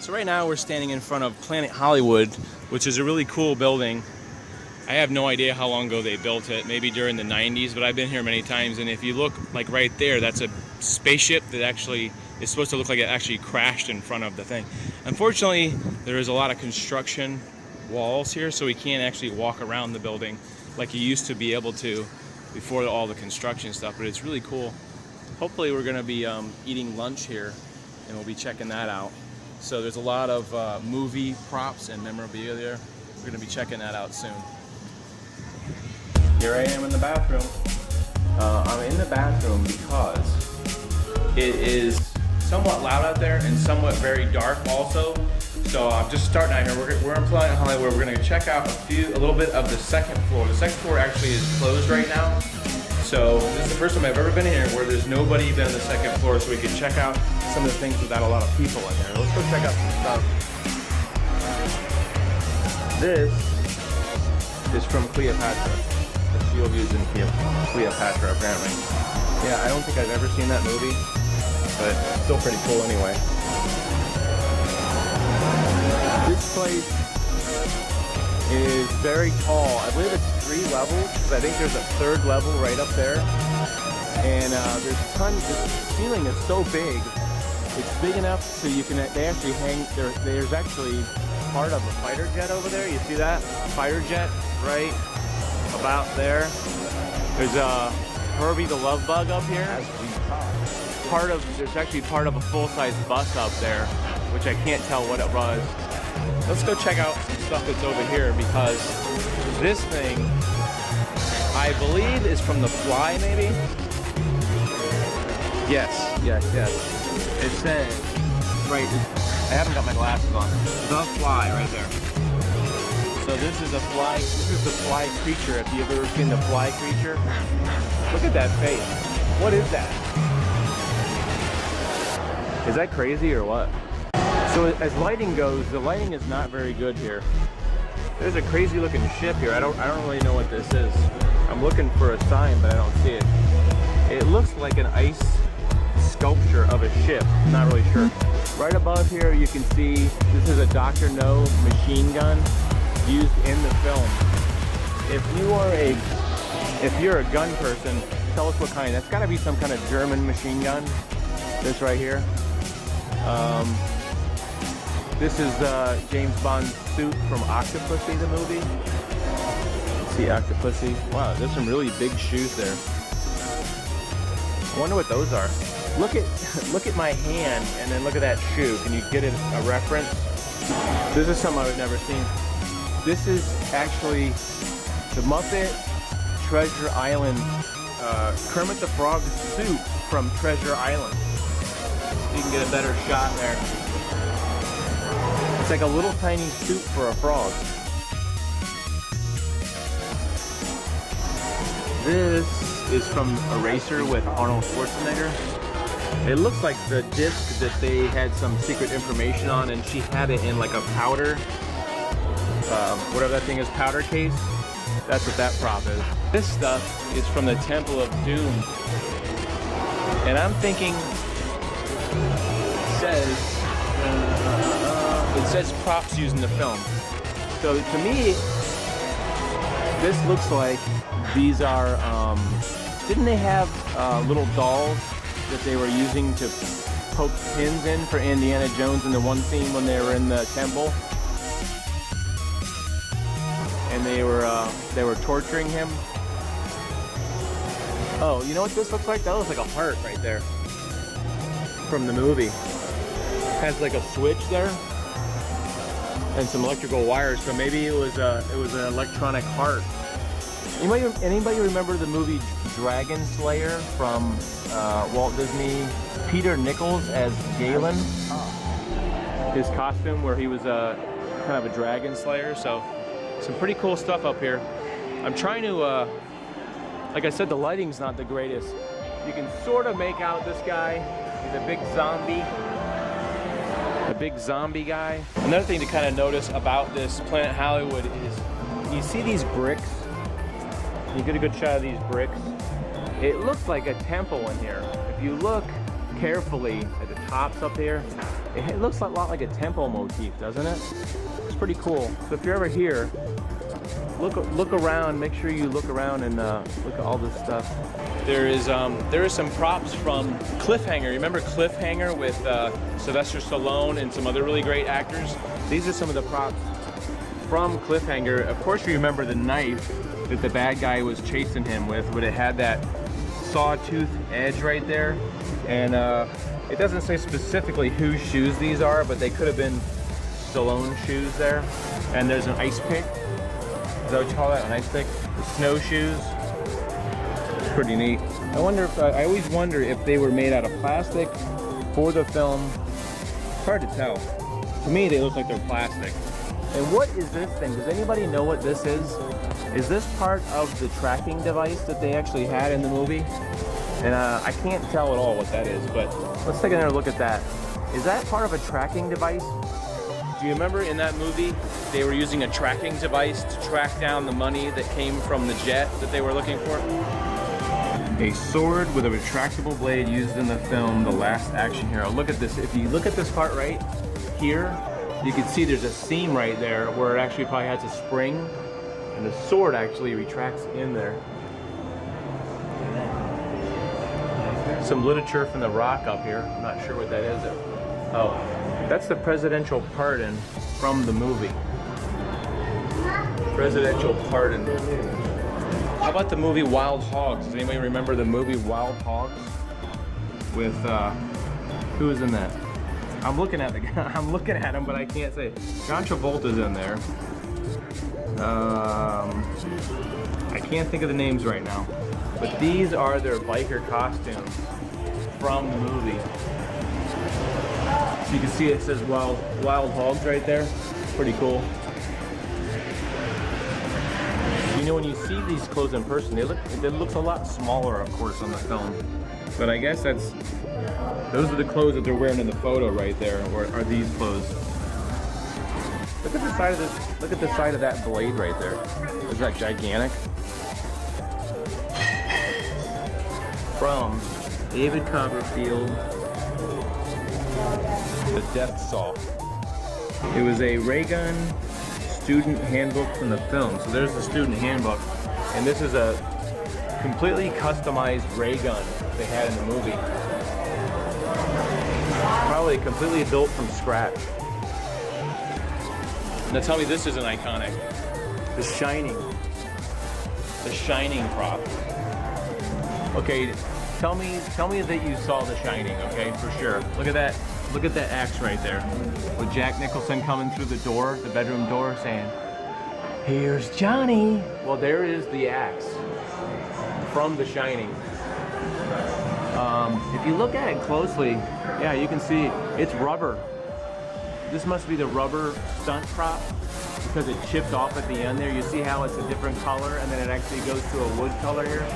So right now we're standing in front of Planet Hollywood, which is a really cool building. I have no idea how long ago they built it, maybe during the 90s, but I've been here many times, and if you look like right there, that's a spaceship that actually is supposed to look like it actually crashed in front of the thing. Unfortunately, there is a lot of construction walls here, so we can't actually walk around the building like you used to be able to before all the construction stuff, but it's really cool. Hopefully we're gonna be eating lunch here, and we'll be checking that out. So there's a lot of movie props and memorabilia there. We're gonna be checking that out soon. Here I am in the bathroom. I'm in the bathroom because it is somewhat loud out there and somewhat very dark also. So I'm just starting out here. We're in Planet Hollywood. We're gonna check out a little bit of the second floor. The second floor actually is closed right now. So this is the first time I've ever been here where there's nobody even on the second floor, so we can check out some of the things without a lot of people in there. Let's go check out some stuff. This is from Cleopatra. The shield used in Cleopatra, apparently. Yeah, I don't think I've ever seen that movie, but still pretty cool anyway. This place is very tall. I believe it's 3 levels, but I think there's a 3rd level right up there. And there's tons, the ceiling is so big. It's big enough so you can, they actually hang, there's actually part of a fighter jet over there. You see that? Fighter jet right about there. There's a Herbie the Love Bug up here. There's actually part of a full-size bus up there, which I can't tell what it was. Let's go check out some stuff that's over here, because this thing, I believe, is from The Fly, maybe? Yes. It says, right, I haven't got my glasses on. The Fly, right there. So this is the fly creature. If you've ever seen the fly creature, look at that face. What is that? Is that crazy or what? So as lighting goes, the lighting is not very good here. There's a crazy looking ship here. I don't really know what this is. I'm looking for a sign, but I don't see it. It looks like an ice sculpture of a ship. Not really sure. Right above here, you can see this is a Dr. No machine gun used in the film. If you're a gun person, tell us what kind. That's got to be some kind of German machine gun. This right here. This is James Bond's suit from Octopussy, the movie. Let's see, Octopussy. Wow, there's some really big shoes there. I wonder what those are. Look at my hand, and then look at that shoe. Can you get a reference? This is something I've never seen. This is actually the Muppet Treasure Island, Kermit the Frog suit from Treasure Island. You can get a better shot there. It's like a little tiny suit for a frog. This is from Eraser with Arnold Schwarzenegger. It looks like the disc that they had some secret information on, and she had it in like a powder, whatever that thing is, powder case. That's what that prop is. This stuff is from the Temple of Doom. And I'm thinking, it says props used in the film. So to me, this looks like these are, didn't they have little dolls that they were using to poke pins in for Indiana Jones in the one scene when they were in the temple? And they were torturing him. Oh, you know what this looks like? That looks like a heart right there from the movie. Has like a switch there and some electrical wires, so maybe it was an electronic heart. Anybody remember the movie Dragon Slayer from Walt Disney? Peter Nichols as Galen. His costume where he was kind of a dragon slayer. So some pretty cool stuff up here. I'm trying to, like I said, the lighting's not the greatest. You can sort of make out this guy. He's a big zombie. A big zombie guy. Another thing to kind of notice about this Planet Hollywood is you see these bricks. You get a good shot of these bricks. It looks like a temple in here. If you look carefully at the tops up here. It looks a lot like a temple motif, doesn't it? It's pretty cool. So if you're ever here, look around. Make sure you look around and look at all this stuff. There is some props from Cliffhanger. Remember Cliffhanger with Sylvester Stallone and some other really great actors? These are some of the props from Cliffhanger. Of course, you remember the knife that the bad guy was chasing him with, but it had that sawtooth edge right there. And it doesn't say specifically whose shoes these are, but they could have been Stallone shoes there. And there's an ice pick. Is that what you call that? An ice pick? The snowshoes. It's pretty neat. I wonder if I always wonder if they were made out of plastic for the film. It's hard to tell. To me, they look like they're plastic. And what is this thing? Does anybody know what this is? Is this part of the tracking device that they actually had in the movie? And I can't tell at all what that is, but let's take another look at that. Is that part of a tracking device? Do you remember in that movie, they were using a tracking device to track down the money that came from the jet that they were looking for? A sword with a retractable blade used in the film The Last Action Hero. Look at this. If you look at this part right here, you can see there's a seam right there where it actually probably has a spring, and the sword actually retracts in there. Some literature from The Rock up here. I'm not sure what that is. Oh, that's the presidential pardon from the movie. Presidential pardon. How about the movie Wild Hogs? Does anybody remember the movie Wild Hogs? With who is in that? I'm looking at the guy. I'm looking at him, but I can't say. John Travolta's in there. I can't think of the names right now. But these are their biker costumes from the movie. So you can see it says Wild Hogs right there. Pretty cool. You know, when you see these clothes in person, it looks a lot smaller, of course, on the film. But I guess those are the clothes that they're wearing in the photo right there, or are these clothes? Look at the side of this. Look at the side of that blade right there. Is that gigantic? From David Copperfield, The Death Saw. It was a Raygun student handbook from the film. So there's the student handbook, and this is a completely customized ray gun they had in the movie. Probably completely built from scratch. Now tell me this isn't iconic. The Shining prop. Okay, tell me that you saw The Shining, okay, for sure. Look at that axe right there. With Jack Nicholson coming through the door, the bedroom door, saying, "Here's Johnny." Well, there is the axe from The Shining. If you look at it closely, yeah, you can see it's rubber. This must be the rubber stunt prop because it chipped off at the end there. You see how it's a different color and then it actually goes to a wood color here.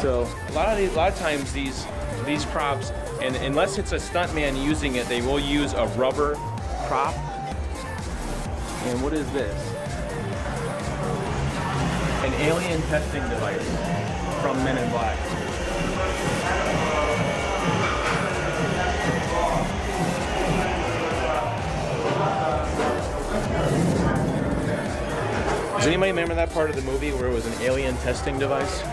So a lot of times these props, and unless it's a stuntman using it, they will use a rubber prop. And what is this? An alien testing device from Men in Black. Does anybody remember that part of the movie where it was an alien testing device?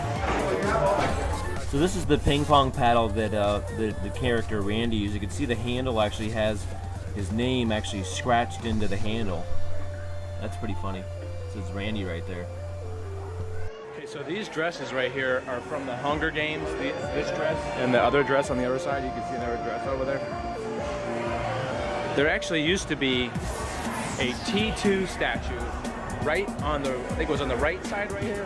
So this is the ping pong paddle that the character Randy used. You can see the handle actually has his name actually scratched into the handle. That's pretty funny. It says Randy right there. Okay, so these dresses right here are from the Hunger Games. This dress and the other dress on the other side. You can see another dress over there. There actually used to be a T2 statue right on the, I think it was on the right side right here.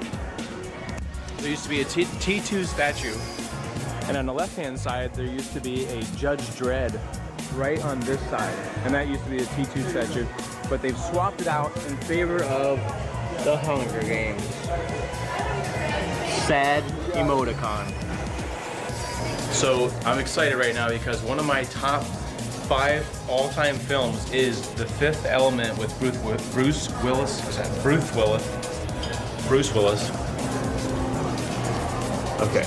There used to be a T2 statue, and on the left-hand side, there used to be a Judge Dredd right on this side, and that used to be a T2 statue, but they've swapped it out in favor of the Hunger Games. Sad emoticon. So I'm excited right now because one of my top 5 all-time films is The Fifth Element with Bruce Willis. Is that Bruce Willis? Bruce Willis. Okay.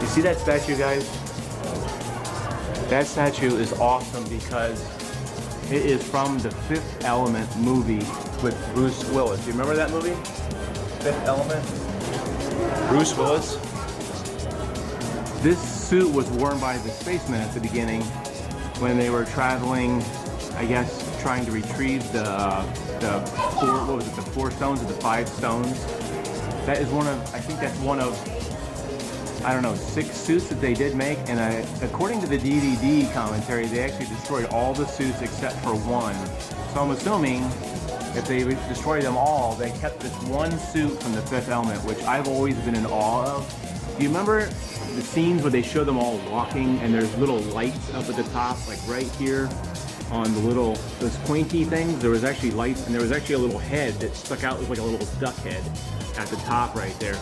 You see that statue, guys? That statue is awesome because it is from the Fifth Element movie with Bruce Willis. Do you remember that movie? Fifth Element? Bruce Willis. This suit was worn by the spacemen at the beginning when they were traveling, I guess, trying to retrieve the four stones or the 5 stones. That is one of, I think that's one of, I don't know, 6 suits that they did make, and according to the DVD commentary, they actually destroyed all the suits except for one. So I'm assuming if they destroyed them all, they kept this one suit from the Fifth Element, which I've always been in awe of. Do you remember the scenes where they show them all walking and there's little lights up at the top, like right here on the little, those pointy things? There was actually lights, and there was actually a little head that stuck out, like a little duck head at the top right there.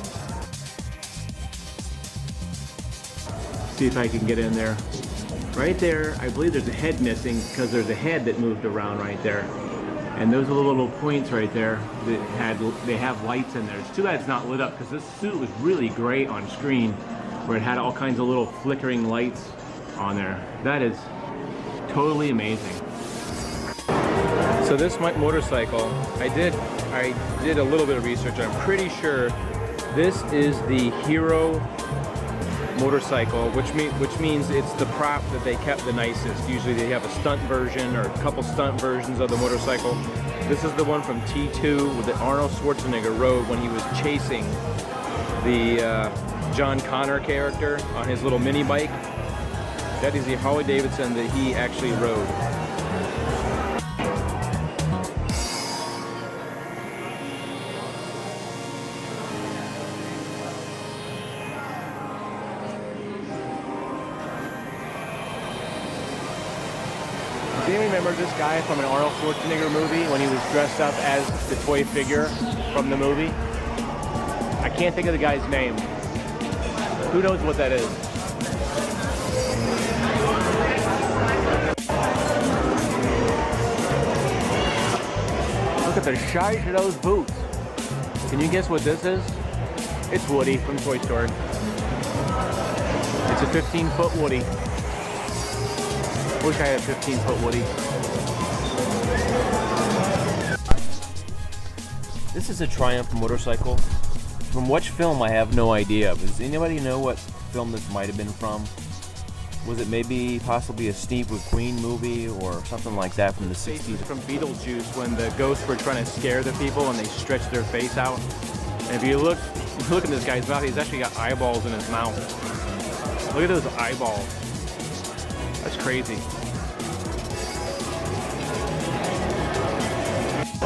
See if I can get in there. Right there, I believe there's a head missing because there's a head that moved around right there. And those are the little points right there that they have lights in there. It's too bad it's not lit up because this suit was really great on screen, where it had all kinds of little flickering lights on there. That is totally amazing. So this motorcycle, I did a little bit of research. I'm pretty sure this is the Hero motorcycle, which means it's the prop that they kept the nicest. Usually they have a stunt version or a couple stunt versions of the motorcycle. This is the one from T2 that Arnold Schwarzenegger rode when he was chasing the John Connor character on his little mini bike. That is the Harley Davidson that he actually rode. Do you remember this guy from an Arnold Schwarzenegger movie when he was dressed up as the toy figure from the movie? I can't think of the guy's name. Who knows what that is? Look at the size of those boots. Can you guess what this is? It's Woody from Toy Story. It's a 15-foot Woody. Wish I had a 15-foot Woody. This is a Triumph motorcycle. From which film, I have no idea. Does anybody know what film this might have been from? Was it maybe possibly a Steve McQueen movie or something like that from the 60s? From Beetlejuice, when the ghosts were trying to scare the people and they stretched their face out. And if you look at this guy's mouth, he's actually got eyeballs in his mouth. Look at those eyeballs. That's crazy.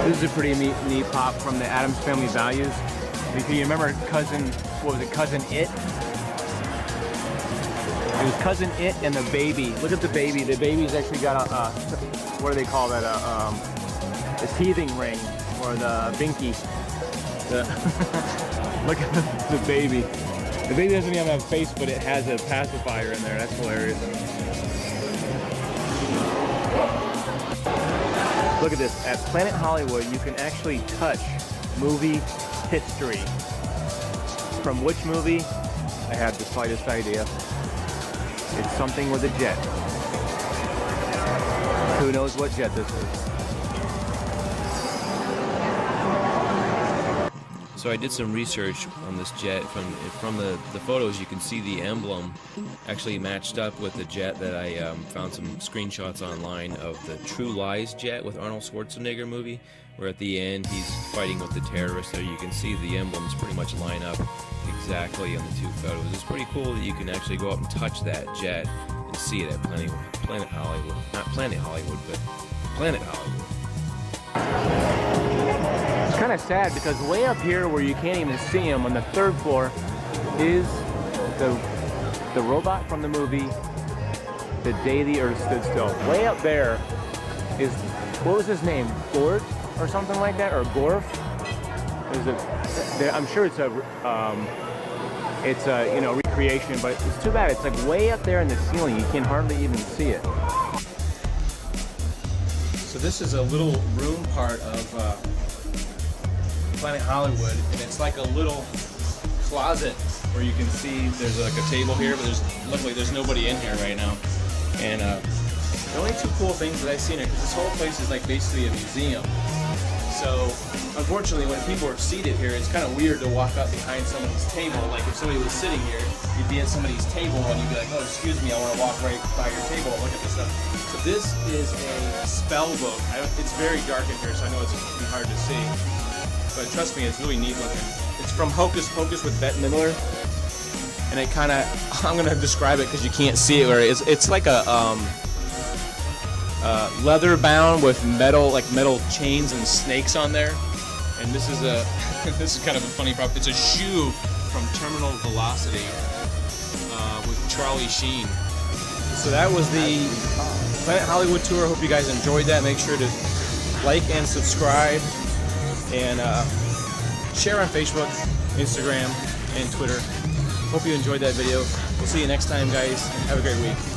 This is a pretty neat pop from the Addams Family Values. If you remember Cousin It? It was Cousin It and the baby. Look at the baby. The baby's actually got a what do they call that? A teething ring or the binky. Look at the baby. The baby doesn't even have a face, but it has a pacifier in there. That's hilarious. Look at this. At Planet Hollywood, you can actually touch movie history. From which movie? I have the slightest idea. It's something with a jet. Who knows what jet this is? So I did some research on this jet. From the photos, you can see the emblem actually matched up with the jet that I found some screenshots online of the True Lies jet with Arnold Schwarzenegger movie, where at the end he's fighting with the terrorists. There you can see the emblems pretty much line up exactly on the 2 photos. It's pretty cool that you can actually go up and touch that jet and see it at Planet Hollywood. Not Planet Hollywood, but Planet Hollywood. It's kind of sad because way up here where you can't even see him on the 3rd floor is the robot from the movie The Day the Earth Stood Still. Way up there is, what was his name? Gort or something like that, or Gorf? Is it? I'm sure it's a recreation, but it's too bad. It's like way up there in the ceiling. You can hardly even see it. So this is a little room part of Planet Hollywood, and it's like a little closet where you can see there's like a table here, but luckily there's nobody in here right now. And the only two cool things that I've seen here, because this whole place is like basically a museum. So unfortunately, when people are seated here, it's kind of weird to walk up behind somebody's table. Like if somebody was sitting here, you'd be at somebody's table and you'd be like, oh, excuse me, I want to walk right by your table and look at this stuff. So this is a Spellbook. It's very dark in here, so I know it's going to be hard to see. But trust me, it's really neat looking. It's from Hocus Pocus with Bette Midler. And it kind of, I'm going to describe it because you can't see it. Where it's like a leather bound with metal chains and snakes on there. And this is this is kind of a funny prop. It's a shoe from Terminal Velocity with Charlie Sheen. So that was the Planet Hollywood tour. Hope you guys enjoyed that. Make sure to like and subscribe and share on Facebook, Instagram, and Twitter. Hope you enjoyed that video. We'll see you next time, guys. Have a great week.